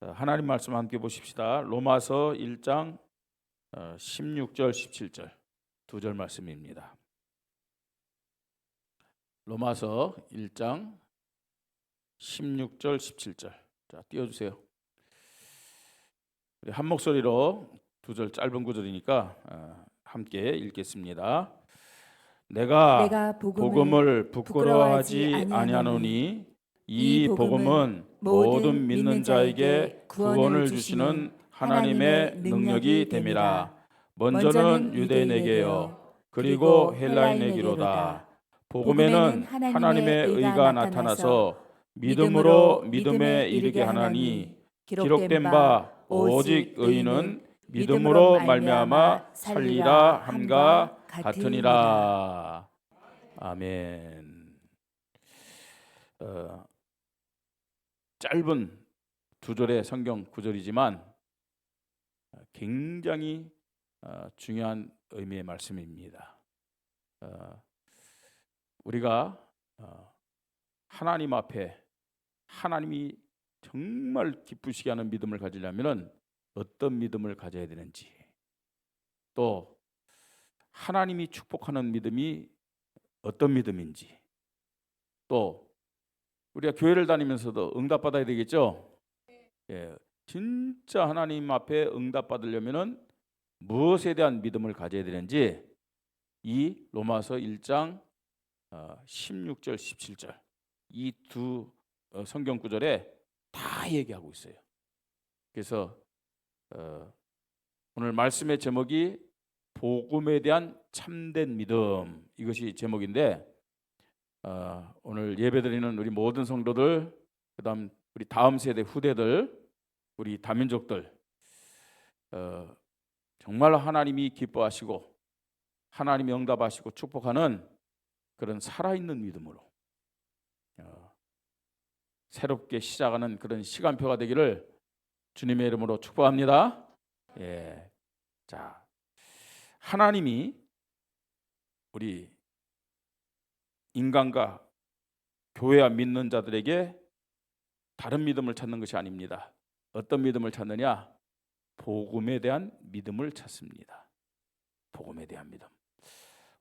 하나님 말씀 함께 보십시다. 로마서 1장 16절 17절 두 절 말씀입니다. 로마서 1장 16절 17절. 자, 띄워주세요. 우리 한 목소리로 두 절 짧은 구절이니까 함께 읽겠습니다. 내가 복음을 부끄러워하지 아니하노니 이 복음은 모든 믿는 자에게 구원을 주시는 하나님의 능력이 됨이라. 먼저는 유대인에게요 그리고 헬라인에게로다. 복음에는 하나님의 의가 나타나서 믿음으로 믿음에 이르게 하나니 기록된 바 오직 의인은 믿음으로 말미암아 살리라 함과 같으니라. 아멘. 짧은 두 절의 성경 구절이지만 굉장히 중요한 의미의 말씀입니다. 우리가 하나님 앞에 하나님이 정말 기쁘시게 하는 믿음을 가지려면 어떤 믿음을 가져야 되는지, 또 하나님이 축복하는 믿음이 어떤 믿음인지, 또 우리가 교회를 다니면서도 응답받아야 되겠죠. 진짜 하나님 앞에 응답받으려면 무엇에 대한 믿음을 가져야 되는지 이 로마서 1장 16절 17절 이 두 성경 구절에 다 얘기하고 있어요. 그래서 오늘 말씀의 제목이 복음에 대한 참된 믿음, 이것이 제목인데 오늘 예배드리는 우리 모든 성도들, 그다음 우리 다음 세대 후대들, 우리 다민족들, 정말 하나님이 기뻐하시고 하나님이 응답하시고 축복하는 그런 살아있는 믿음으로 새롭게 시작하는 그런 시간표가 되기를 주님의 이름으로 축복합니다. 자, 하나님이 우리 인간과 교회와 믿는 자들에게 다른 믿음을 찾는 것이 아닙니다. 어떤 믿음을 찾느냐? 복음에 대한 믿음을 찾습니다. 복음에 대한 믿음.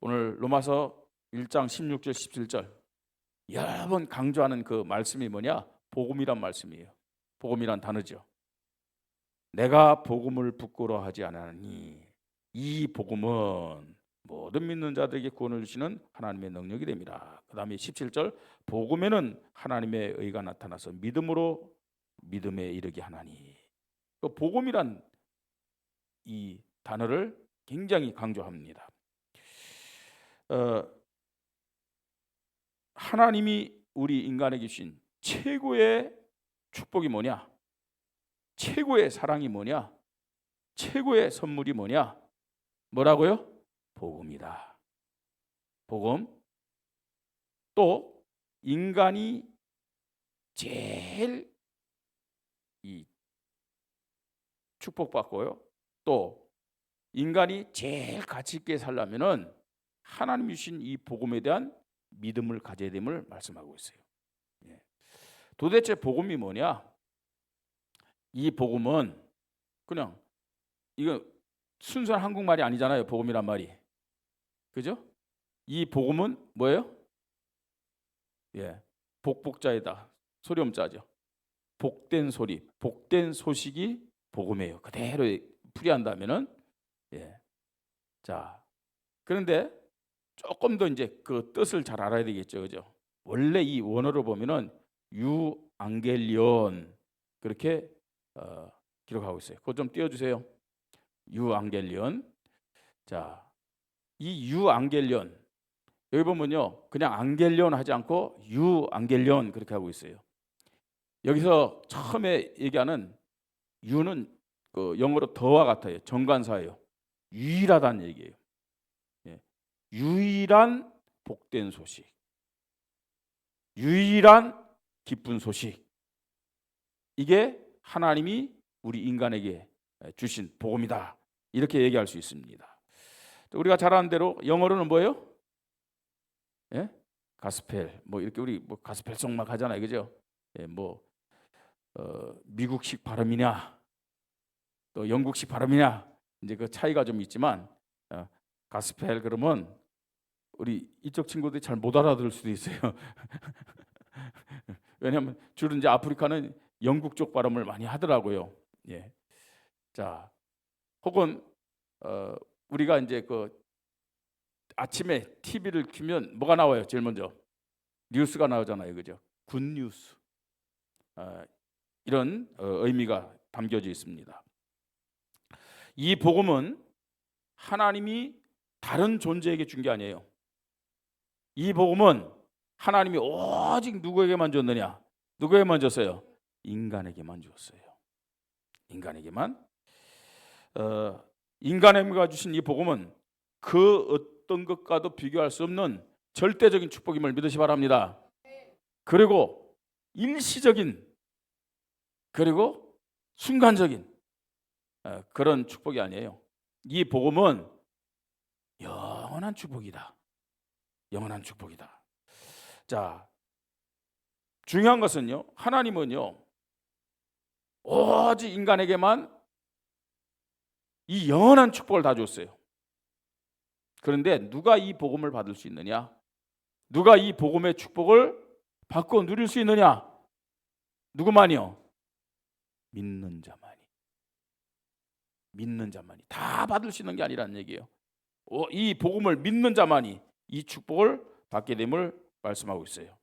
오늘 로마서 1장 16절 17절 여러 번 강조하는 그 말씀이 뭐냐? 복음이란 말씀이에요. 복음이란 단어죠. 내가 복음을 부끄러워하지 않으니 이 복음은 모든 믿는 자들에게 구원을 주시는 하나님의 능력이 됩니다. 그 다음에 17절 복음에는 하나님의 의가 나타나서 믿음으로 믿음에 이르게 하나니. 그 복음이란 이 단어를 굉장히 강조합니다. 하나님이 우리 인간에게 주신 최고의 축복이 뭐냐? 최고의 사랑이 뭐냐? 최고의 선물이 뭐냐? 뭐라고요? 복음이다. 복음. 또 인간이 제일 이 축복받고요. 또 인간이 제일 가치 있게 살려면은 하나님이 주신 이 복음에 대한 믿음을 가져야 됨을 말씀하고 있어요. 도대체 복음이 뭐냐? 이 복음은 그냥 이거 순수한 한국말이 아니잖아요. 복음이란 말이. 그죠? 이 복음은 뭐예요? 복복자이다. 소리음자죠. 복된 소리, 복된 소식이 복음이에요. 그대로 풀이한다면은 자, 그런데 조금 더 이제 그 뜻을 잘 알아야 되겠죠. 그죠? 원래 이 원어로 보면은 유앙겔리온 그렇게 기록하고 있어요. 그거 좀 띄워주세요. 유앙겔리온. 자, 이 유앙겔리온 여기 보면요, 그냥 앙겔리온 하지 않고 유앙겔리온 그렇게 하고 있어요. 여기서 처음에 얘기하는 유는 그 영어로 더와 같아요. 정관사예요. 유일하다는 얘기예요. 유일한 복된 소식, 유일한 기쁜 소식, 이게 하나님이 우리 인간에게 주신 복음이다. 이렇게 얘기할 수 있습니다. 우리가 잘 아는 대로 영어로는 뭐예요? 가스펠. 뭐 이렇게 우리 뭐 가스펠송 막 하잖아요, 그죠? 미국식 발음이냐 또 영국식 발음이냐 이제 그 차이가 좀 있지만 가스펠 그러면 우리 이쪽 친구들이 잘 못 알아들을 수도 있어요. 왜냐하면 주로 이제 아프리카는 영국 쪽 발음을 많이 하더라고요. 예. 자, 혹은 우리가 이제 그 아침에 TV를 켜면 뭐가 나와요? 제일 먼저 뉴스가 나오잖아요, 그죠? 굿뉴스. 이런 의미가 담겨져 있습니다. 이 복음은 하나님이 다른 존재에게 준 게 아니에요. 이 복음은 하나님이 오직 누구에게만 줬느냐? 누구에게만 줬어요? 인간에게만 주었어요. 인간에게만. 인간에게 주신 이 복음은 그 어떤 것과도 비교할 수 없는 절대적인 축복임을 믿으시 바랍니다. 그리고 일시적인 그리고 순간적인 그런 축복이 아니에요. 이 복음은 영원한 축복이다. 영원한 축복이다. 자, 중요한 것은요, 하나님은요 오직 인간에게만 이 영원한 축복을 다 줬어요. 그런데 누가 이 복음을 받을 수 있느냐? 누가 이 복음의 축복을 받고 누릴 수 있느냐? 누구만이요? 믿는 자만이. 믿는 자만이. 다 받을 수 있는 게 아니라는 얘기예요. 이 복음을 믿는 자만이 이 축복을 받게 됨을 말씀하고 있어요.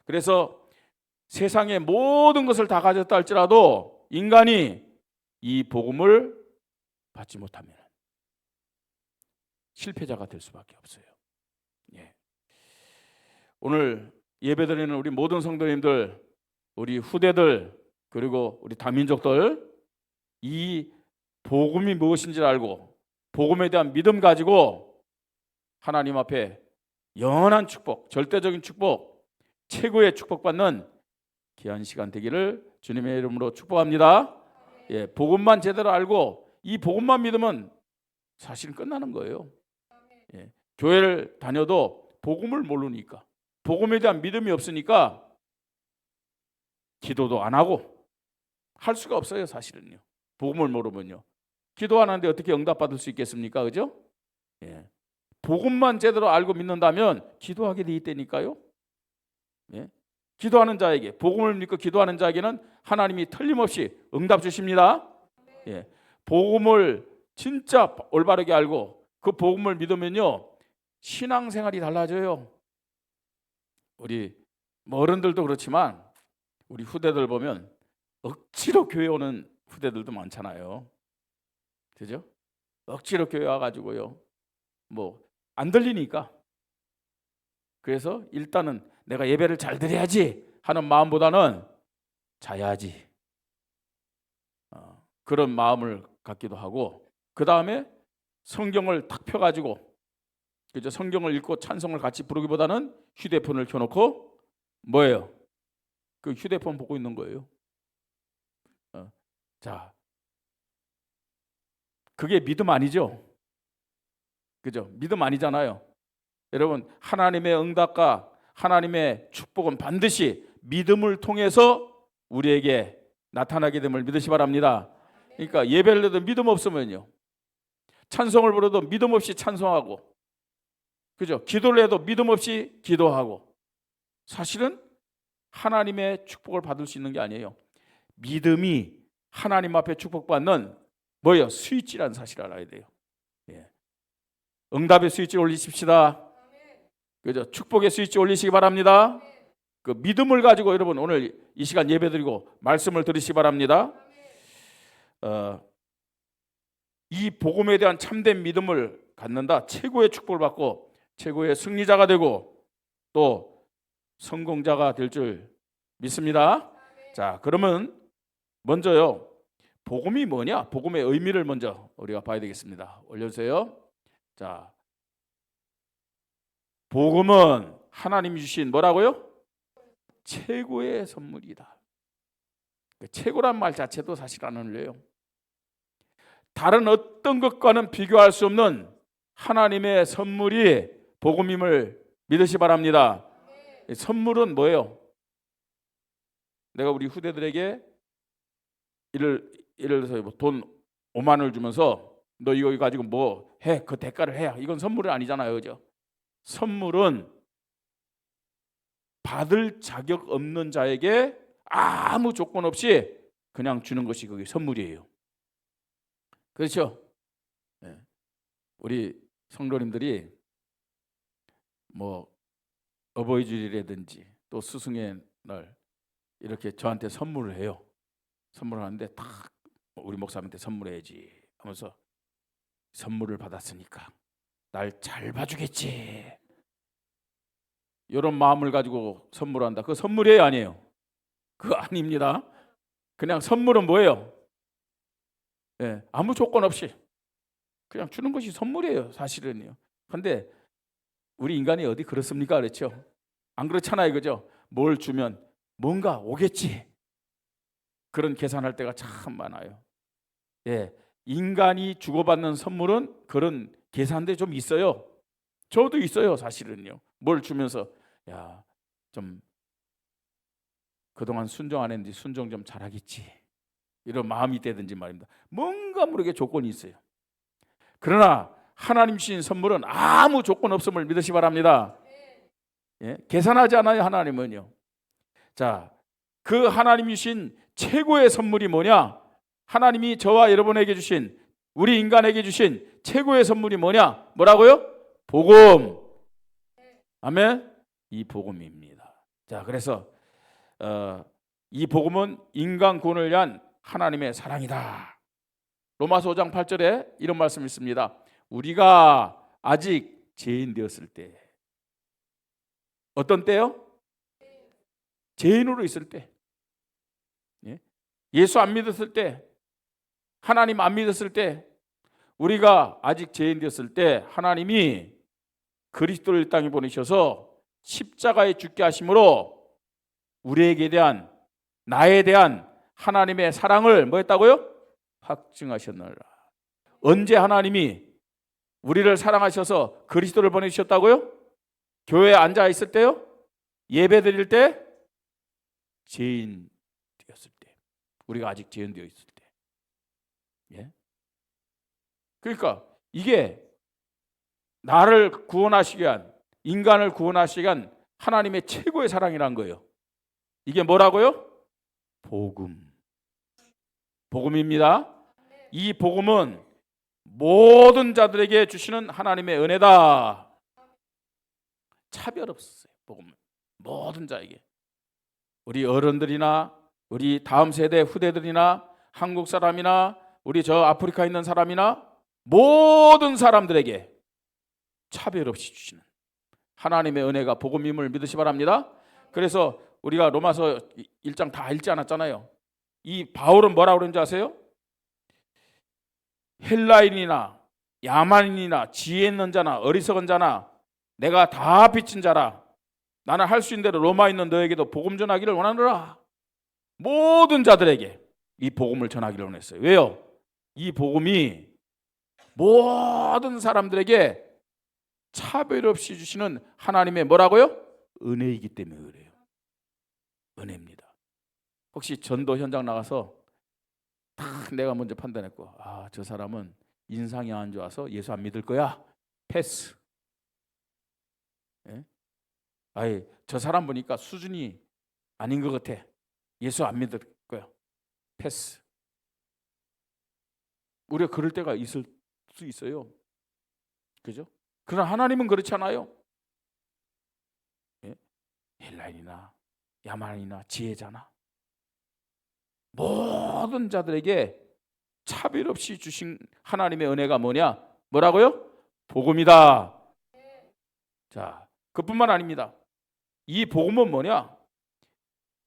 그래서 세상의 모든 것을 다 가졌다 할지라도 인간이 이 복음을 받지 못하면 실패자가 될 수밖에 없어요. 예. 오늘 예배드리는 우리 모든 성도님들, 우리 후대들, 그리고 우리 다민족들 이 복음이 무엇인지 알고 복음에 대한 믿음 가지고 하나님 앞에 영원한 축복, 절대적인 축복, 최고의 축복받는 귀한 시간 되기를 주님의 이름으로 축복합니다. 예, 복음만 제대로 알고 이 복음만 믿으면 사실은 끝나는 거예요. 예, 교회를 다녀도 복음을 모르니까, 복음에 대한 믿음이 없으니까 기도도 안 하고 할 수가 없어요. 사실은요. 복음을 모르면요. 기도 안 하는데 어떻게 응답받을 수 있겠습니까? 그죠? 예. 복음만 제대로 알고 믿는다면 기도하게 돼 있다니까요. 예. 기도하는 자에게, 복음을 믿고 기도하는 자에게는 하나님이 틀림없이 응답 주십니다. 예. 복음을 진짜 올바르게 알고 그 복음을 믿으면요 신앙생활이 달라져요. 우리 어른들도 그렇지만 우리 후대들 보면 억지로 교회 오는 후대들도 많잖아요. 그죠? 억지로 교회 와가지고요 뭐 안 들리니까, 그래서 일단은 내가 예배를 잘 드려야지 하는 마음보다는 자야지 그런 마음을 갖기도 하고, 그 다음에 성경을 탁 펴가지고 그죠? 성경을 읽고 찬송을 같이 부르기보다는 휴대폰을 켜놓고 뭐예요? 그 휴대폰 보고 있는 거예요. 자, 그게 믿음 아니죠? 그죠? 믿음 아니잖아요. 여러분, 하나님의 응답과 하나님의 축복은 반드시 믿음을 통해서 우리에게 나타나게 됨을 믿으시 바랍니다. 그러니까 예배를 해도 믿음 없으면요, 찬송을 부르도 믿음 없이 찬송하고, 그죠? 기도를 해도 믿음 없이 기도하고, 사실은 하나님의 축복을 받을 수 있는 게 아니에요. 믿음이 하나님 앞에 축복받는 뭐예요? 스위치라는 사실을 알아야 돼요. 예. 응답의 스위치 올리십시다. 그죠? 축복의 스위치 올리시기 바랍니다. 그 믿음을 가지고 여러분 오늘 이 시간 예배드리고 말씀을 들으시기 바랍니다. 이 복음에 대한 참된 믿음을 갖는다 최고의 축복을 받고 최고의 승리자가 되고 또 성공자가 될 줄 믿습니다. 자, 그러면 먼저요, 복음이 뭐냐? 복음의 의미를 먼저 우리가 봐야 되겠습니다. 올려주세요. 자, 복음은 하나님이 주신 뭐라고요? 최고의 선물이다. 최고란 말 자체도 사실 안 어울려요. 다른 어떤 것과는 비교할 수 없는 하나님의 선물이 복음임을 믿으시 바랍니다. 선물은 뭐예요? 내가 우리 후대들에게 예를 들어서 돈 5만 원을 주면서 너 이거 가지고 뭐 해? 그 대가를 해야. 이건 선물이 아니잖아요. 그죠? 선물은 받을 자격 없는 자에게 아무 조건 없이 그냥 주는 것이 그게 선물이에요. 그렇죠? 네. 우리 성도님들이 뭐 어버이 주일이라든지 또 스승의 날 이렇게 저한테 선물을 해요. 선물을 하는데 딱 우리 목사님한테 선물해야지 하면서 선물을 받았으니까 날 잘 봐주겠지, 이런 마음을 가지고 선물한다. 그거 선물이에요, 아니에요? 그거 아닙니다. 그냥 선물은 뭐예요? 예, 아무 조건 없이 그냥 주는 것이 선물이에요, 사실은요. 근데 우리 인간이 어디 그렇습니까? 그렇죠? 안 그렇잖아요, 그죠? 뭘 주면 뭔가 오겠지, 그런 계산할 때가 참 많아요. 예, 인간이 주고받는 선물은 그런 계산대 좀 있어요. 저도 있어요, 사실은요. 뭘 주면서 야, 좀 그동안 순종 안 했는데 순종 좀 잘하겠지, 이런 마음이 되든지 말입니다. 뭔가 모르게 조건이 있어요. 그러나 하나님 주신 선물은 아무 조건 없음을 믿으시 바랍니다. 예? 계산하지 않아요, 하나님은요. 자, 그 하나님이 주신 최고의 선물이 뭐냐? 하나님이 저와 여러분에게 주신, 우리 인간에게 주신 최고의 선물이 뭐냐? 뭐라고요? 복음. 아멘. 이 복음입니다. 자, 그래서 이 복음은 인간 구원을 위한 하나님의 사랑이다. 로마서 5장 8절에 이런 말씀이 있습니다. 우리가 아직 죄인 되었을 때, 어떤 때요? 죄인으로 있을 때, 예수 안 믿었을 때, 하나님 안 믿었을 때, 우리가 아직 죄인 되었을 때 하나님이 그리스도를 이 땅에 보내셔서 십자가에 죽게 하심으로 우리에게 대한, 나에 대한 하나님의 사랑을 뭐 했다고요? 확증하셨느라. 언제 하나님이 우리를 사랑하셔서 그리스도를 보내주셨다고요? 교회에 앉아 있을 때요? 예배 드릴 때? 죄인 되었을 때, 우리가 아직 죄인 되어 있을 때. 예? 그러니까 이게 나를 구원하시기 위한, 인간을 하시기 위한 하나님의 최고의 사랑이란 거예요. 이게 뭐라고요? 복음. 복음입니다. 이 복음은 모든 자들에게 주시는 하나님의 은혜다. 차별 없어요. 복음은 모든 자에게. 우리 어른들이나 우리 다음 세대 후대들이나 한국 사람이나 우리 저 아프리카에 있는 사람이나 모든 사람들에게 차별 없이 주시는 하나님의 은혜가 복음임을 믿으시 바랍니다. 그래서 우리가 로마서 1장 다 읽지 않았잖아요. 이 바울은 뭐라고 그러는지 아세요? 헬라인이나 야만인이나 지혜 있는 자나 어리석은 자나 내가 다 빚진 자라. 나는 할 수 있는 대로 로마에 있는 너에게도 복음 전하기를 원하노라. 모든 자들에게 이 복음을 전하기를 원했어요. 왜요? 이 복음이 모든 사람들에게 차별 없이 주시는 하나님의 뭐라고요? 은혜이기 때문에 그래요. 은혜입니다. 혹시 전도 현장 나가서 딱 내가 먼저 판단했고, 아, 저 사람은 인상이 안 좋아서 예수 안 믿을 거야. 패스. 예? 아이, 저 사람 보니까 수준이 아닌 것 같아. 예수 안 믿을 거야. 패스. 우리가 그럴 때가 있을 수 있어요. 그죠? 그러나 하나님은 그렇지 않아요. 예? 헬라인이나 야만이나 지혜자나 모든 자들에게 차별 없이 주신 하나님의 은혜가 뭐냐? 뭐라고요? 복음이다. 자, 그뿐만 아닙니다. 이 복음은 뭐냐?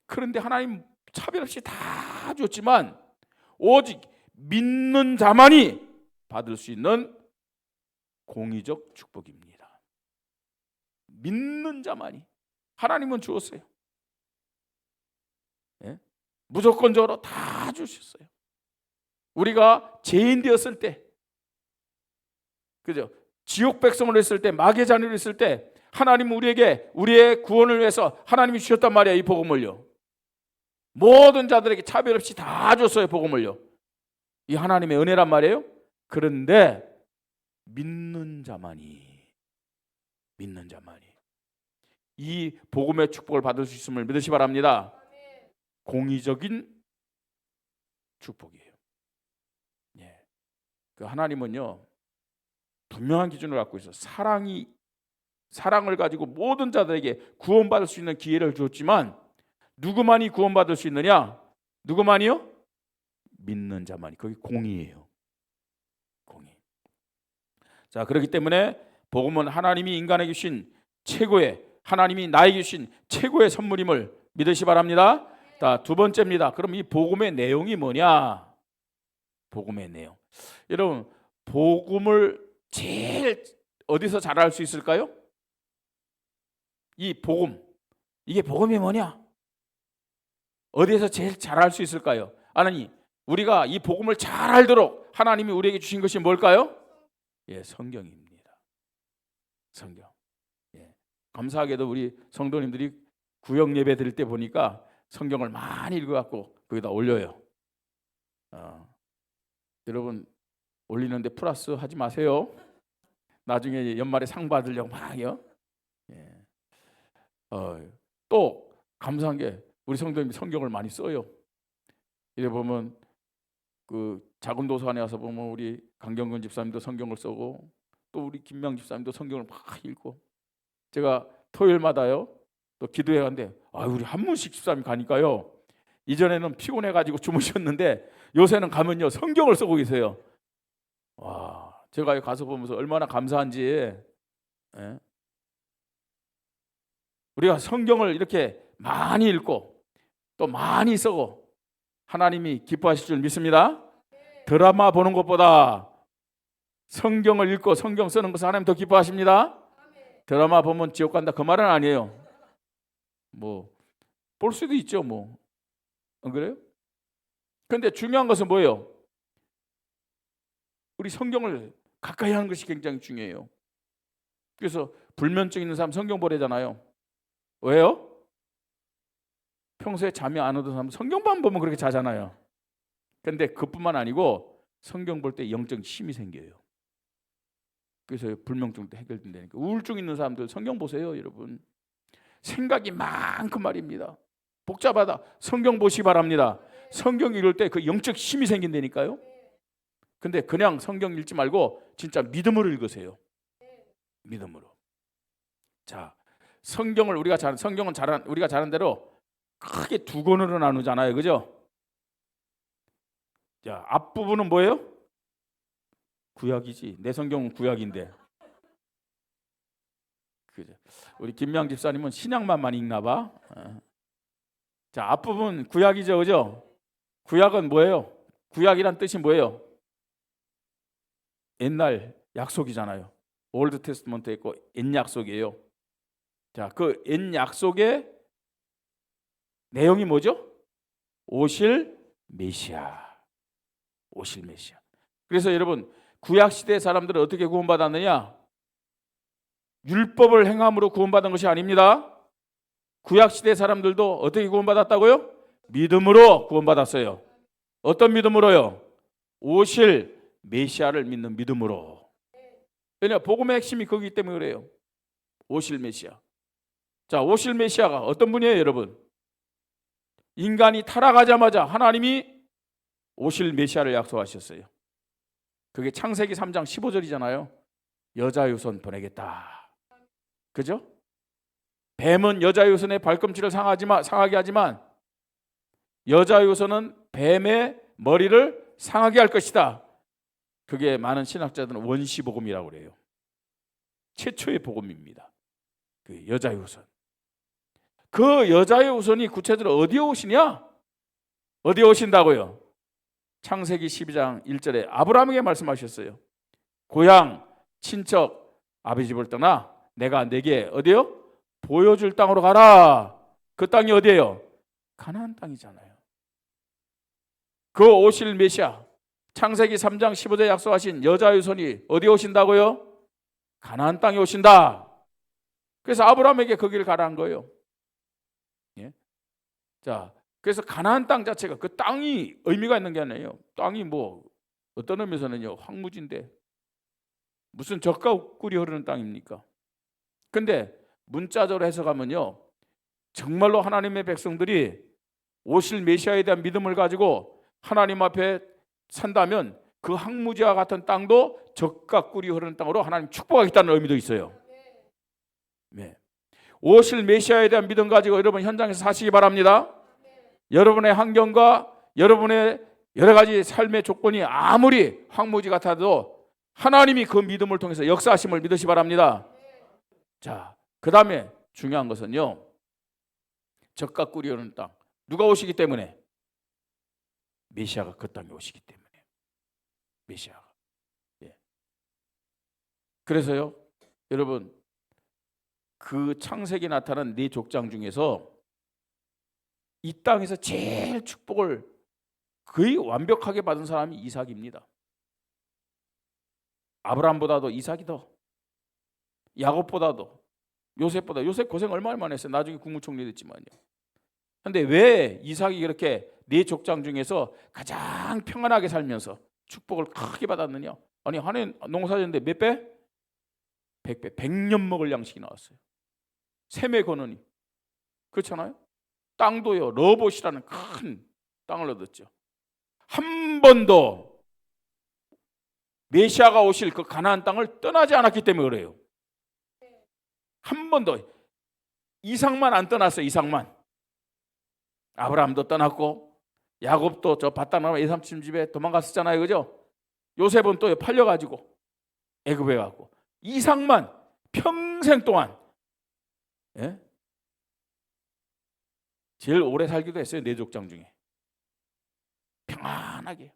그런데 하나님 차별 없이 다 줬지만 오직 믿는 자만이 받을 수 있는 공의적 축복입니다. 믿는 자만이. 하나님은 주었어요. 예? 무조건적으로 다 주셨어요. 우리가 죄인 되었을 때, 그죠? 지옥 백성을 했을 때, 마귀의 자녀를 했을 때 하나님은 우리에게 우리의 구원을 위해서 하나님이 주셨단 말이야, 이 복음을요. 모든 자들에게 차별 없이 다 줬어요. 복음을요. 이 하나님의 은혜란 말이에요. 그런데 믿는 자만이 이 복음의 축복을 받을 수 있음을 믿으시 바랍니다. 공의적인 축복이에요. 예. 그 하나님은요 분명한 기준을 갖고 있어. 사랑을 가지고 모든 자들에게 구원받을 수 있는 기회를 주었지만 누구만이 구원받을 수 있느냐? 누구만이요? 믿는 자만이. 그게 공의예요. 공의. 자, 그렇기 때문에 복음은 하나님이 인간에게 주신 최고의, 하나님이 나에게 주신 최고의 선물임을 믿으시 바랍니다. 자, 두 번째입니다. 그럼 이 복음의 내용이 뭐냐? 복음의 내용. 여러분, 복음을 제일 어디서 잘할 수 있을까요? 이 복음. 이게 복음이 뭐냐? 어디에서 제일 잘할 수 있을까요? 하나님, 우리가 이 복음을 잘 알도록 하나님이 우리에게 주신 것이 뭘까요? 예, 성경입니다. 성경. 예. 감사하게도 우리 성도님들이 구역 예배 드릴 때 보니까 성경을 많이 읽어갖고 거기다 올려요. 여러분 올리는데 플러스 하지 마세요. 나중에 연말에 상 받으려고 막요. 예. 또 감사한 게 우리 성도님이 성경을 많이 써요. 이래 보면 그 작은 도서관에 와서 보면 우리 강경근 집사님도 성경을 쓰고 또 우리 김명 집사님도 성경을 막 읽고 제가 토요일마다요 또 기도회 가는데 우리 한문식 집사님 가니까요 이전에는 피곤해가지고 주무셨는데 요새는 가면요 성경을 쓰고 계세요. 와, 제가 가서 보면서 얼마나 감사한지. 예? 우리가 성경을 이렇게 많이 읽고 또 많이 쓰고 하나님이 기뻐하실 줄 믿습니다. 드라마 보는 것보다 성경을 읽고 성경 쓰는 것을 하나님 더 기뻐하십니다. 드라마 보면 지옥 간다 그 말은 아니에요. 뭐 볼 수도 있죠. 뭐 안 그래요? 그런데 중요한 것은 뭐예요? 우리 성경을 가까이 하는 것이 굉장히 중요해요. 그래서 불면증 있는 사람 성경 보래잖아요. 왜요? 평소에 잠이 안 오던 사람 성경만 보면 그렇게 자잖아요. 그런데 그뿐만 아니고 성경 볼 때 영적 힘이 생겨요. 그래서 불면증도 해결된다니까. 우울증 있는 사람들 성경 보세요, 여러분. 생각이 많고 말입니다. 복잡하다. 성경 보시기 바랍니다. 성경 읽을 때 그 영적 힘이 생긴다니까요. 근데 그냥 성경 읽지 말고 진짜 믿음으로 읽으세요. 믿음으로. 자, 성경은 우리가 잘한 대로 크게 두 권으로 나누잖아요. 그죠? 자, 앞부분은 뭐예요? 구약이지. 내 성경은 구약인데. 그죠? 우리 김명 집사님은 신약만 많이 읽나 봐. 자, 앞부분 구약이죠. 그죠? 구약은 뭐예요? 구약이란 뜻이 뭐예요? 옛날 약속이잖아요. 올드 테스트먼트에 있고 옛 약속이에요. 자, 그 옛 약속의 내용이 뭐죠? 오실 메시아. 오실 메시아. 그래서 여러분 구약 시대 사람들은 어떻게 구원받았느냐? 율법을 행함으로 구원받은 것이 아닙니다. 구약 시대 사람들도 어떻게 구원받았다고요? 믿음으로 구원받았어요. 어떤 믿음으로요? 오실 메시아를 믿는 믿음으로. 왜냐? 복음의 핵심이 거기 때문에 그래요. 오실 메시아. 자, 오실 메시아가 어떤 분이에요, 여러분? 인간이 타락하자마자 하나님이 오실 메시아를 약속하셨어요. 그게 창세기 3장 15절이잖아요. 여자 유손 보내겠다. 그죠? 뱀은 여자 유손의 발꿈치를 상하게 하지만 여자 유손은 뱀의 머리를 상하게 할 것이다. 그게 많은 신학자들은 원시복음이라고 그래요. 최초의 복음입니다. 그 여자의 후손. 그 여자의 후손이 구체적으로 어디에 오시냐? 어디에 오신다고요? 창세기 12장 1절에 아브라함에게 말씀하셨어요. 고향, 친척, 아버지 집을 떠나 내가 내게 어디요? 보여줄 땅으로 가라. 그 땅이 어디예요? 가나안 땅이잖아요. 그 오실 메시아, 창세기 3장 15절에 약속하신 여자의 후손이 어디에 오신다고요? 가나안 땅에 오신다. 그래서 아브라함에게 거기를 가라는 거예요. 예? 자, 그래서 가나안 땅 자체가 그 땅이 의미가 있는 게 아니에요. 땅이 뭐 어떤 의미에서는요 황무지인데 무슨 젖과 꿀이 흐르는 땅입니까? 근데 문자적으로 해석하면요 정말로 하나님의 백성들이 오실 메시아에 대한 믿음을 가지고 하나님 앞에 산다면 그 황무지와 같은 땅도 젖과 꿀이 흐르는 땅으로 하나님 축복하겠다는 의미도 있어요. 네. 오실 메시아에 대한 믿음 가지고 여러분 현장에서 사시기 바랍니다. 여러분의 환경과 여러분의 여러 가지 삶의 조건이 아무리 황무지 같아도 하나님이 그 믿음을 통해서 역사하심을 믿으시 바랍니다. 자, 그 다음에 중요한 것은요 젖과 꿀이 흐르는 땅. 누가 오시기 때문에? 메시아가 그 땅에 오시기 때문에. 메시아가. 예. 그래서요 여러분 그 창세기 나타난 네 족장 중에서 이 땅에서 제일 축복을 거의 완벽하게 받은 사람이 이삭입니다. 아브라함보다도 이삭이 더, 야곱보다도, 요셉보다. 요셉 고생 얼마나 많이 했어요. 나중에 국무총리 됐지만요. 그런데 왜 이삭이 그렇게 네 족장 중에서 가장 평안하게 살면서 축복을 크게 받았느냐? 아니 한 해 농사졌는데 몇 배? 100배. 100년 먹을 양식이 나왔어요. 셈의 권한이. 그렇잖아요. 땅도요 러봇이라는 큰 땅을 얻었죠. 한 번도 메시아가 오실 그 가나안 땅을 떠나지 않았기 때문에 그래요. 한 번도. 이삭만 안 떠났어요. 이삭만. 아브라함도 떠났고 야곱도 저 바다나무 외삼촌 집에 도망갔었잖아요. 그죠? 요셉은 또 팔려가지고 애굽에 가고 이삭만 평생 동안 예? 제일 오래 살기도 했어요. 네 족장 중에. 평안하게.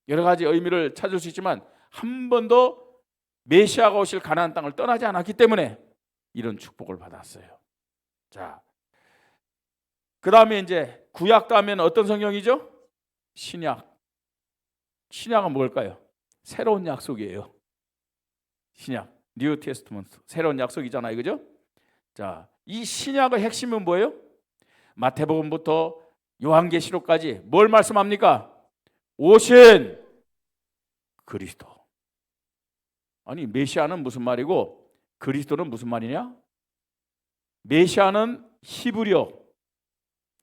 여러 가지 의미를 찾을 수 있지만 한 번도 메시아가 오실 가나안 땅을 떠나지 않았기 때문에 이런 축복을 받았어요. 자, 그 다음에 이제 구약 다음에는 어떤 성경이죠? 신약. 신약은 뭘까요? 새로운 약속이에요. 신약, 뉴 테스트먼트, 새로운 약속이잖아요, 그죠? 자, 이 신약의 핵심은 뭐예요? 마태복음부터 요한계시록까지 뭘 말씀합니까? 오신 그리스도. 아니 메시아는 무슨 말이고 그리스도는 무슨 말이냐? 메시아는 히브리어.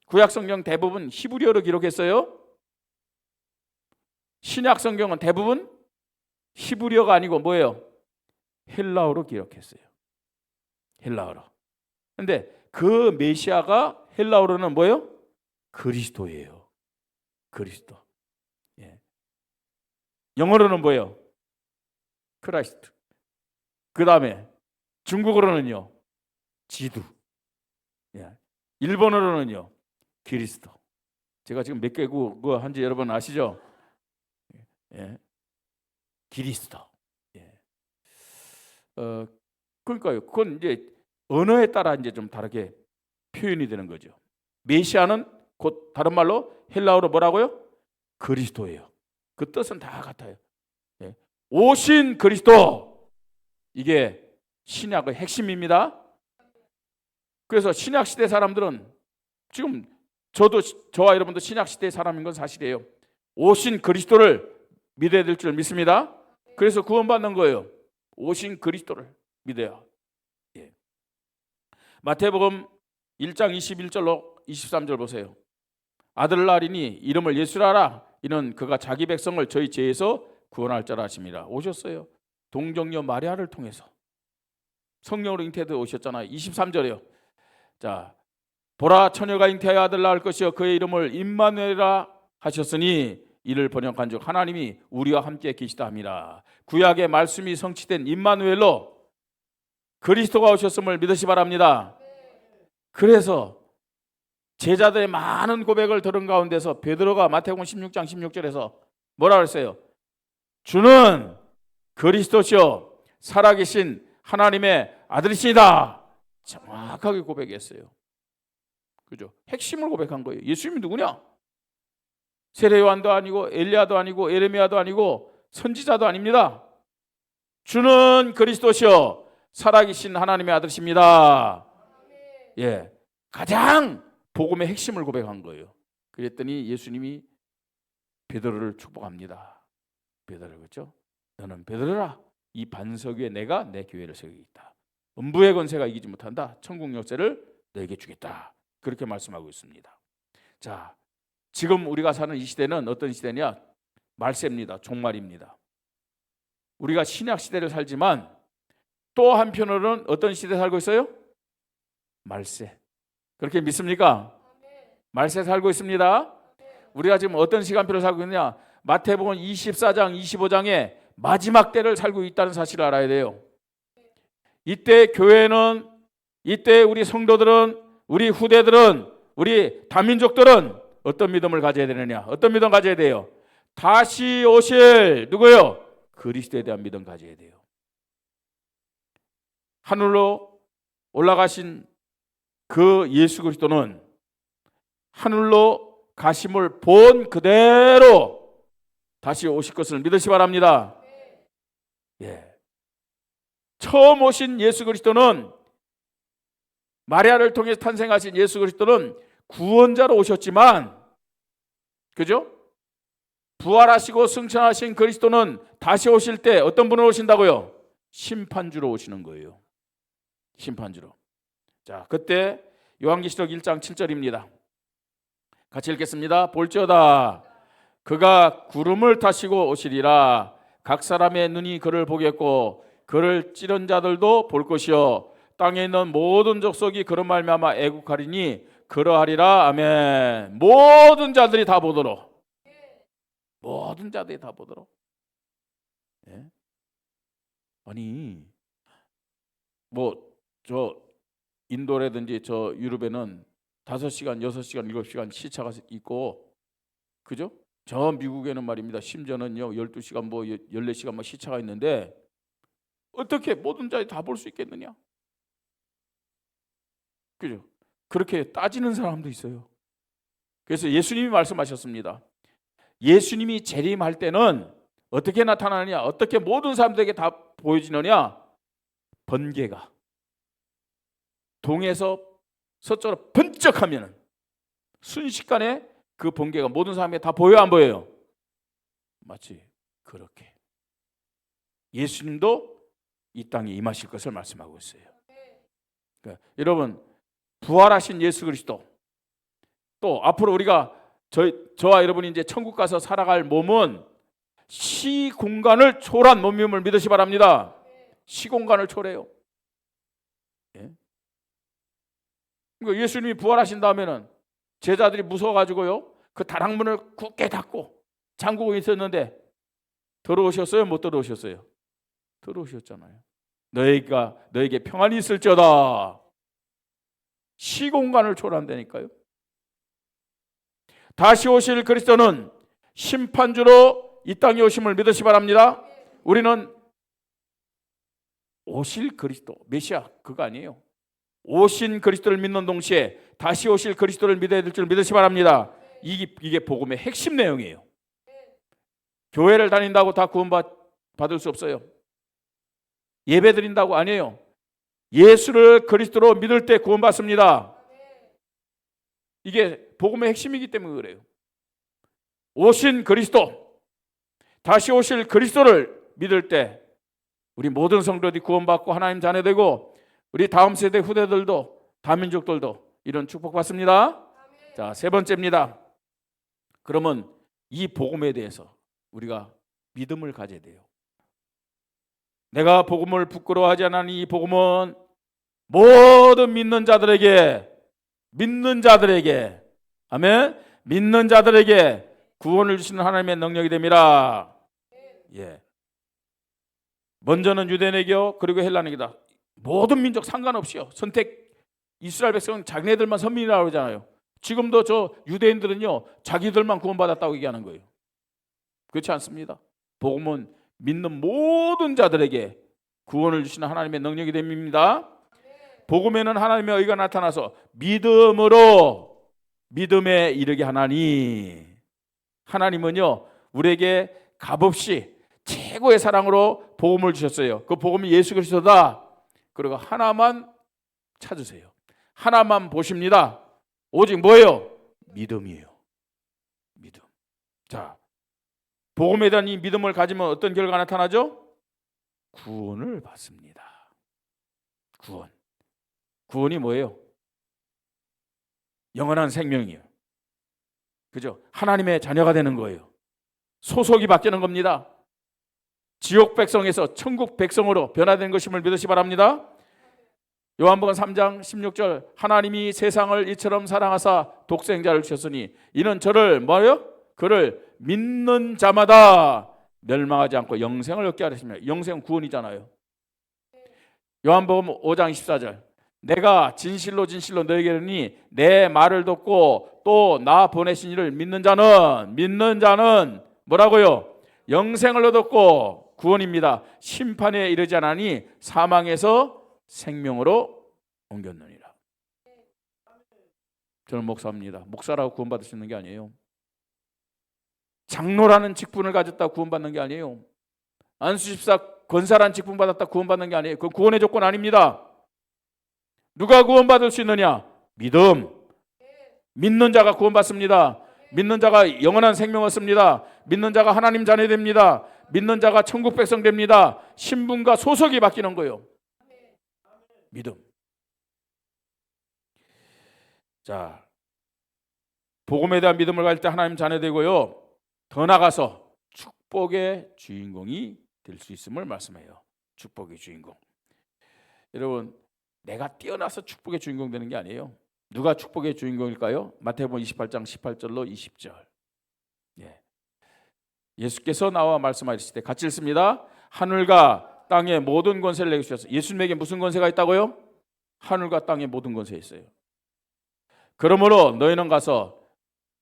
구약 성경 대부분 히브리어로 기록했어요. 신약 성경은 대부분 히브리어가 아니고 뭐예요? 헬라어로 기록했어요. 헬라어로. 근데 그 메시아가 헬라어로는 뭐예요? 그리스도예요. 그리스도. 예. 영어로는 뭐예요? 크라이스트. 그 다음에 중국어로는요 지두. 예. 일본어로는요 그리스도. 제가 지금 몇 개국어 한지 여러분 아시죠? 예. 그리스도. 예. 그러니까요. 그건 이제 언어에 따라 이제 좀 다르게 표현이 되는 거죠. 메시아는 곧 다른 말로 헬라어로 뭐라고요? 그리스도예요. 그 뜻은 다 같아요. 예. 오신 그리스도. 이게 신약의 핵심입니다. 그래서 신약 시대 사람들은 지금 저와 여러분도 신약 시대 사람인 건 사실이에요. 오신 그리스도를 믿어야 될 줄 믿습니다. 그래서 구원받는 거예요. 오신 그리스도를 믿어야. 예. 마태복음 1장 21절로 23절 보세요. 아들 낳으리니 이름을 예수라 하라. 이는 그가 자기 백성을 저희 죄에서 구원할 자라 하십니다. 오셨어요. 동정녀 마리아를 통해서. 성령으로 잉태돼 오셨잖아요. 23절이요. 자, 보라 처녀가 잉태하여 아들 낳을 것이요 그의 이름을 임마누엘이라 하셨으니 이를 번역한즉 하나님이 우리와 함께 계시다 함이라. 구약의 말씀이 성취된 임마누엘로 그리스도가 오셨음을 믿으시 바랍니다. 그래서 제자들의 많은 고백을 들은 가운데서 베드로가 마태복음 16장 16절에서 뭐라 그랬어요? 주는 그리스도시요 살아계신 하나님의 아들이시다. 정확하게 고백했어요. 그죠? 핵심을 고백한 거예요. 예수님이 누구냐? 세례 요한도 아니고 엘리야도 아니고 예레미야도 아니고 선지자도 아닙니다. 주는 그리스도시요 살아계신 하나님의 아들이십니다. 예, 가장 복음의 핵심을 고백한 거예요. 그랬더니 예수님이 베드로를 축복합니다. 베드로, 그렇죠? 너는 베드로라, 이 반석 위에 내가 내 교회를 세우겠다. 음부의 권세가 이기지 못한다. 천국 열쇠를 너에게 주겠다. 그렇게 말씀하고 있습니다. 자, 지금 우리가 사는 이 시대는 어떤 시대냐? 말세입니다. 종말입니다. 우리가 신약 시대를 살지만 또 한편으로는 어떤 시대에 살고 있어요? 말세. 그렇게 믿습니까? 말세 살고 있습니다. 우리가 지금 어떤 시간표를 살고 있느냐? 마태복음 24장, 25장에 마지막 때를 살고 있다는 사실을 알아야 돼요. 이때 교회는, 이때 우리 성도들은, 우리 후대들은, 우리 다민족들은 어떤 믿음을 가져야 되느냐? 어떤 믿음 가져야 돼요? 다시 오실 누구요? 그리스도에 대한 믿음 가져야 돼요. 하늘로 올라가신 그 예수 그리스도는 하늘로 가심을 본 그대로 다시 오실 것을 믿으시 바랍니다. 예. 처음 오신 예수 그리스도는, 마리아를 통해 탄생하신 예수 그리스도는 구원자로 오셨지만, 그죠? 부활하시고 승천하신 그리스도는 다시 오실 때 어떤 분으로 오신다고요? 심판주로 오시는 거예요. 심판주로. 자, 그때 요한계시록 1장 7절입니다. 같이 읽겠습니다. 볼지어다 그가 구름을 타시고 오시리라. 각 사람의 눈이 그를 보겠고 그를 찌른 자들도 볼 것이요 땅에 있는 모든 족속이 그런 말미암아 애국하리니 그러하리라. 아멘. 모든 자들이 다 보도록. 모든 자들이 다 보도록. 예? 아니 저 인도라든지 저 유럽에는 5시간, 6시간, 7시간 시차가 있고, 그죠? 저 미국에는 말입니다. 심지어는요 12시간, 14시간 시차가 있는데 어떻게 모든 자들이 다 볼 수 있겠느냐? 그죠? 그렇게 따지는 사람도 있어요. 그래서 예수님이 말씀하셨습니다. 예수님이 재림할 때는 어떻게 나타나느냐? 어떻게 모든 사람들에게 다 보여지느냐? 번개가 동에서 서쪽으로 번쩍하면 순식간에 그 번개가 모든 사람에게 다 보여요, 안 보여요? 마치 그렇게 예수님도 이 땅에 임하실 것을 말씀하고 있어요. 그러니까 여러분, 부활하신 예수 그리스도, 또 앞으로 우리가 저와 여러분이 이제 천국 가서 살아갈 몸은 시공간을 초월한 몸임을 믿으시 바랍니다. 시공간을 초월해요. 예? 그러니까 예수님이 부활하신 다음에는 제자들이 무서워가지고요 그 다락문을 굳게 닫고 잠그고 있었는데 들어오셨어요? 못 들어오셨어요? 들어오셨잖아요. 너에게 평안이 있을지어다. 시공간을 초월한다니까요. 다시 오실 그리스도는 심판주로 이 땅에 오심을 믿으시 바랍니다. 우리는 오실 그리스도, 메시아 그거 아니에요. 오신 그리스도를 믿는 동시에 다시 오실 그리스도를 믿어야 될 줄 믿으시 바랍니다. 이게 복음의 핵심 내용이에요. 교회를 다닌다고 다 구원받을 수 없어요. 예배 드린다고 아니에요. 예수를 그리스도로 믿을 때 구원받습니다. 이게 복음의 핵심이기 때문에 그래요. 오신 그리스도, 다시 오실 그리스도를 믿을 때 우리 모든 성도들이 구원받고 하나님 자녀되고 우리 다음 세대 후대들도 다민족들도 이런 축복받습니다. 자, 세 번째입니다. 그러면 이 복음에 대해서 우리가 믿음을 가져야 돼요. 내가 복음을 부끄러워하지 않으니 이 복음은 모든 믿는 자들에게 아멘, 믿는 자들에게 구원을 주시는 하나님의 능력이 됩니다. 예. 먼저는 유대인에게요, 그리고 헬라인에게다. 모든 민족 상관없이요. 선택 이스라엘 백성은 자기네들만 선민이라고 그러잖아요. 지금도 저 유대인들은요 자기들만 구원받았다고 얘기하는 거예요. 그렇지 않습니다. 복음은 믿는 모든 자들에게 구원을 주시는 하나님의 능력이 됩니다. 복음에는 하나님의 의가 나타나서 믿음으로 믿음에 이르게 하나니, 하나님은요 우리에게 값없이 최고의 사랑으로 복음을 주셨어요. 그 복음이 예수 그리스도다. 그리고 하나만 찾으세요. 하나만 보십니다. 오직 뭐예요? 믿음이에요. 믿음. 자, 복음에 대한 이 믿음을 가지면 어떤 결과가 나타나죠? 구원을 받습니다. 구원이 뭐예요? 영원한 생명이에요. 그죠? 하나님의 자녀가 되는 거예요. 소속이 바뀌는 겁니다. 지옥 백성에서 천국 백성으로 변화된 것임을 믿으시 바랍니다. 요한복음 3장 16절 하나님이 세상을 이처럼 사랑하사 독생자를 주셨으니 이는 저를 뭐예요? 그를 믿는 자마다 멸망하지 않고 영생을 얻게 하셨습니다. 영생은 구원이잖아요. 요한복음 5장 24절 내가 진실로 진실로 너에게 이르니 내 말을 듣고 또 나 보내신 이를 믿는 자는 뭐라고요? 영생을 얻었고 구원입니다. 심판에 이르지 않으니 사망에서 생명으로 옮겼느니라. 저는 목사입니다. 목사라고 구원받을 수 있는 게 아니에요. 장로라는 직분을 가졌다 구원받는 게 아니에요. 안수집사 권사라는 직분 받았다 구원받는 게 아니에요. 그건 구원의 조건 아닙니다. 누가 구원받을 수 있느냐? 믿음. 믿는 자가 구원받습니다. 믿는 자가 영원한 생명 얻습니다. 믿는 자가 하나님 자녀 됩니다. 믿는 자가 천국 백성 됩니다. 신분과 소속이 바뀌는 거예요. 믿음. 자, 복음에 대한 믿음을 가질 때 하나님 자녀 되고요. 더 나가서 축복의 주인공이 될 수 있음을 말씀해요. 축복의 주인공. 여러분, 내가 뛰어나서 축복의 주인공 되는 게 아니에요. 누가 축복의 주인공일까요? 마태복음 28장 18절로 20절. 예수께서 나와 말씀하실 때 같이 읽습니다. 하늘과 땅의 모든 권세를 내게 주셨어요. 예수님에게 무슨 권세가 있다고요? 하늘과 땅의 모든 권세가 있어요. 그러므로 너희는 가서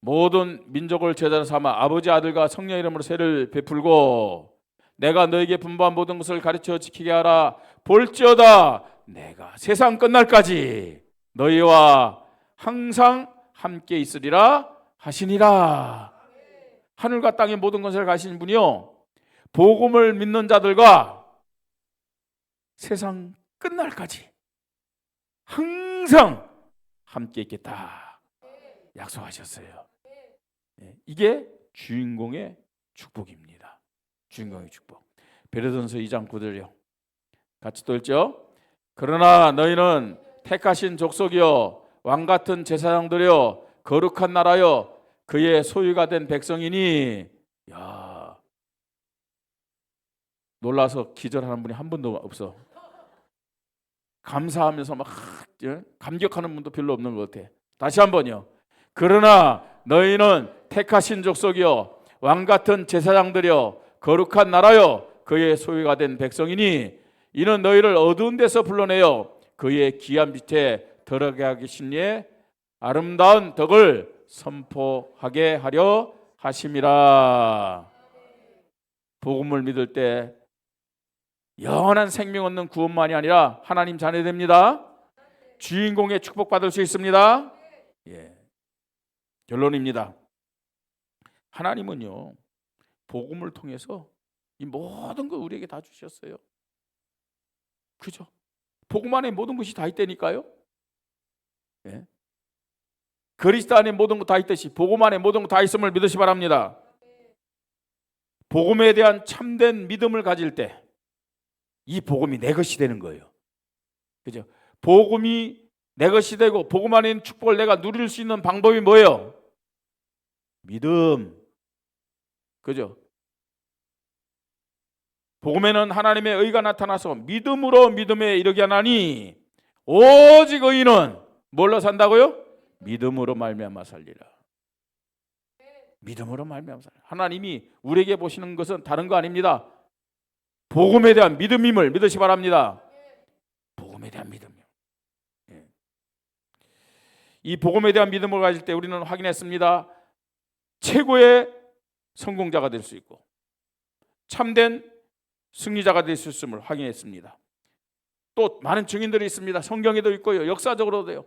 모든 민족을 제자로 삼아 아버지 아들과 성령 이름으로 세를 베풀고 내가 너에게 분부한 모든 것을 가르쳐 지키게 하라. 볼지어다 내가 세상 끝날까지 너희와 항상 함께 있으리라 하시니라. 하늘과 땅의 모든 것을 가신 분이요 복음을 믿는 자들과 세상 끝날까지 항상 함께 있겠다 약속하셨어요. 이게 주인공의 축복입니다. 주인공의 축복. 베드로전서 2장 9절이요. 같이 또 읽죠. 그러나 너희는 택하신 족속이요 왕같은 제사장들이요 거룩한 나라요 그의 소유가 된 백성이니. 야, 놀라서 기절하는 분이 한 분도 없어. 감사하면서 막 감격하는 분도 별로 없는 것 같아. 다시 한번요. 그러나 너희는 택하신 족속이요 왕같은 제사장들이요 거룩한 나라요 그의 소유가 된 백성이니 이는 너희를 어두운 데서 불러내어 그의 귀한 빛에 들어가게 하신 이의 아름다운 덕을 선포하게 하려 하심이라. 복음을 믿을 때 영원한 생명 얻는 구원만이 아니라 하나님 자녀 됩니다. 주인공의 축복받을 수 있습니다. 결론입니다. 하나님은요 복음을 통해서 이 모든 걸 우리에게 다 주셨어요. 그죠? 복음 안에 모든 것이 다 있다니까요. 그리스도 안에 모든 것 다 있듯이 복음 안에 모든 것 다 있음을 믿으시 바랍니다. 복음에 대한 참된 믿음을 가질 때 이 복음이 내 것이 되는 거예요. 그죠? 복음이 내 것이 되고 복음 안에 있는 축복을 내가 누릴 수 있는 방법이 뭐예요? 믿음. 그죠? 복음에는 하나님의 의가 나타나서 믿음으로 믿음에 이르게 하나니 오직 의인은 뭘로 산다고요? 믿음으로 말미암아 살리라. 믿음으로 말미암아 살리라. 하나님이 우리에게 보시는 것은 다른 거 아닙니다. 복음에 대한 믿음임을 믿으시 바랍니다. 복음에 대한 믿음이요. 이 복음에 대한 믿음을 가질 때 우리는 확인했습니다. 최고의 성공자가 될 수 있고 참된 승리자가 될 수 있음을 확인했습니다. 또 많은 증인들이 있습니다. 성경에도 있고요. 역사적으로도요.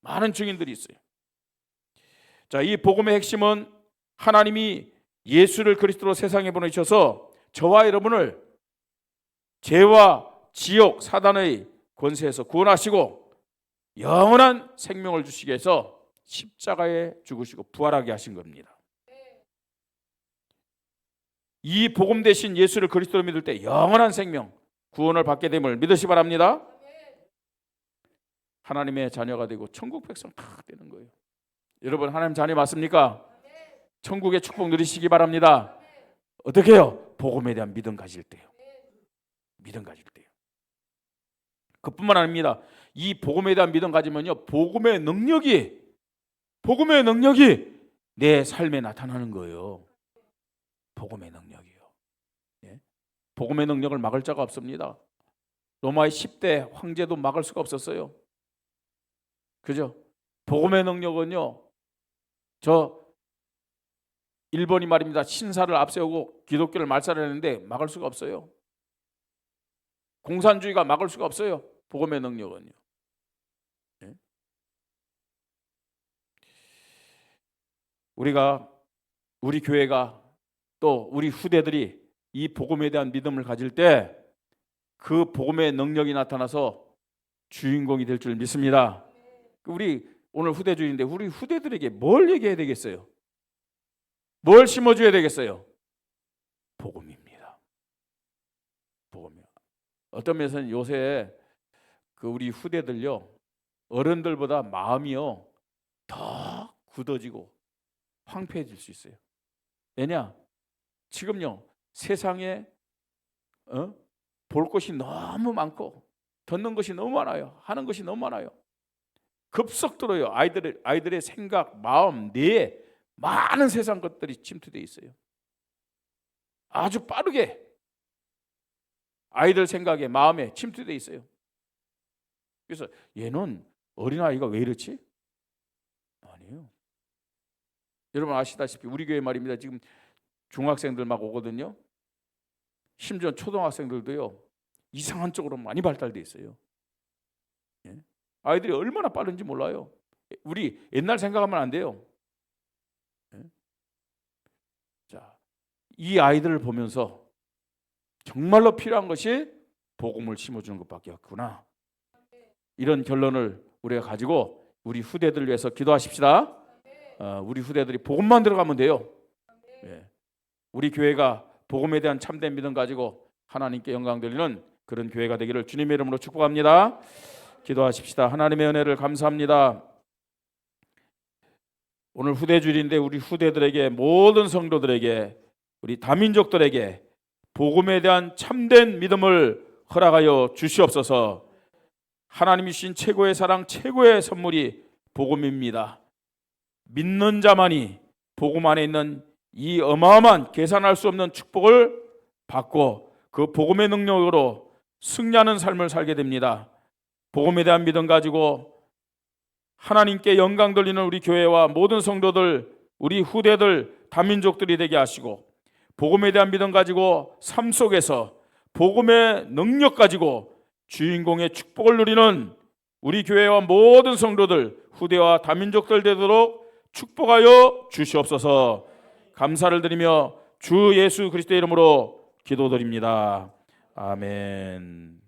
많은 증인들이 있어요. 자, 이 복음의 핵심은 하나님이 예수를 그리스도로 세상에 보내셔서 저와 여러분을 죄와 지옥, 사단의 권세에서 구원하시고 영원한 생명을 주시기 위해서 십자가에 죽으시고 부활하게 하신 겁니다. 이 복음 대신 예수를 그리스도로 믿을 때 영원한 생명, 구원을 받게 됨을 믿으시 바랍니다. 하나님의 자녀가 되고 천국 백성 다 되는 거예요. 여러분 하나님 자녀 맞습니까? 천국의 축복 누리시기 바랍니다. 어떻게 해요? 복음에 대한 믿음 가질 때요. 믿음 가질 때요. 그뿐만 아닙니다. 이 복음에 대한 믿음 가지면요, 복음의 능력이 내 삶에 나타나는 거예요. 복음의 능력이요. 예? 복음의 능력을 막을 자가 없습니다. 로마의 10대 황제도 막을 수가 없었어요. 그죠? 복음의 능력은요, 저 일본이 말입니다, 신사를 앞세우고 기독교를 말살하는데 막을 수가 없어요. 공산주의가 막을 수가 없어요. 복음의 능력은요. 예? 우리 교회가 또 우리 후대들이 이 복음에 대한 믿음을 가질 때 그 복음의 능력이 나타나서 주인공이 될 줄 믿습니다. 우리 오늘 후대주의인데 우리 후대들에게 뭘 얘기해야 되겠어요? 뭘 심어줘야 되겠어요? 복음입니다. 복음이요. 어떤 면에서는 요새 그 우리 후대들요, 어른들보다 마음이요 더 굳어지고 황폐해질 수 있어요. 왜냐? 지금요 세상에 볼 것이 너무 많고 듣는 것이 너무 많아요. 하는 것이 너무 많아요. 급속도로요 아이들의 생각, 마음, 뇌에 많은 세상 것들이 침투되어 있어요. 아주 빠르게 아이들 생각에, 마음에 침투되어 있어요. 그래서 얘는 어린아이가 왜 이렇지? 아니에요. 여러분 아시다시피 우리 교회 말입니다, 지금 중학생들 막 오거든요. 심지어 초등학생들도요 이상한 쪽으로 많이 발달돼 있어요. 예? 아이들이 얼마나 빠른지 몰라요. 우리 옛날 생각하면 안 돼요. 예? 자, 이 아이들을 보면서 정말로 필요한 것이 복음을 심어주는 것밖에 없구나, 이런 결론을 우리가 가지고 우리 후대들을 위해서 기도하십시다. 우리 후대들이 복음만 들어가면 돼요. 예. 우리 교회가 복음에 대한 참된 믿음 가지고 하나님께 영광 돌리는 그런 교회가 되기를 주님의 이름으로 축복합니다. 기도하십시다. 하나님의 은혜를 감사합니다. 오늘 후대주일인데 우리 후대들에게, 모든 성도들에게, 우리 다민족들에게 복음에 대한 참된 믿음을 허락하여 주시옵소서. 하나님이 주신 최고의 사랑, 최고의 선물이 복음입니다. 믿는 자만이 복음 안에 있는 이 어마어마한 계산할 수 없는 축복을 받고 그 복음의 능력으로 승리하는 삶을 살게 됩니다. 복음에 대한 믿음 가지고 하나님께 영광 돌리는 우리 교회와 모든 성도들, 우리 후대들, 다민족들이 되게 하시고, 복음에 대한 믿음 가지고 삶 속에서 복음의 능력 가지고 주인공의 축복을 누리는 우리 교회와 모든 성도들, 후대와 다민족들 되도록 축복하여 주시옵소서. 감사를 드리며 주 예수 그리스도의 이름으로 기도드립니다. 아멘.